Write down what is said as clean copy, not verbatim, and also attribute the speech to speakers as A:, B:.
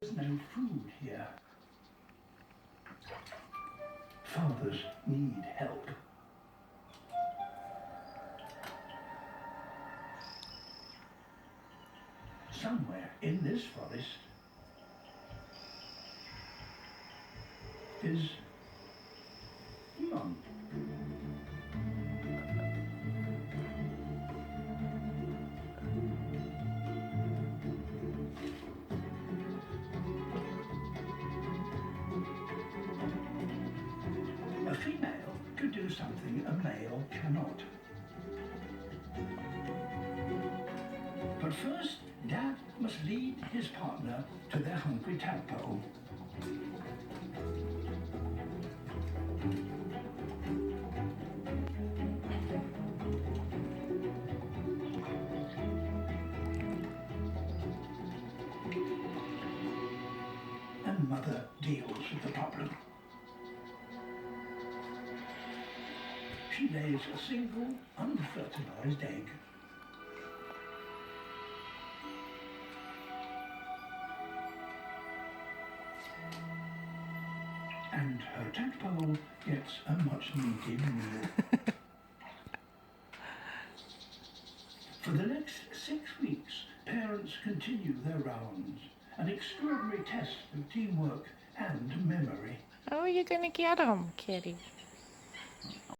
A: There's no food here. Fathers need help. Somewhere in this forest is Mum. A female could do something a male cannot. But first, Dad must lead his partner to their hungry tadpole. And Mother deals with the problem. She lays a single, unfertilized egg. And her tadpole gets a much-needed meal. For the next 6 weeks, parents continue their rounds, an extraordinary test of teamwork and memory.
B: How are you going to get them, kitty?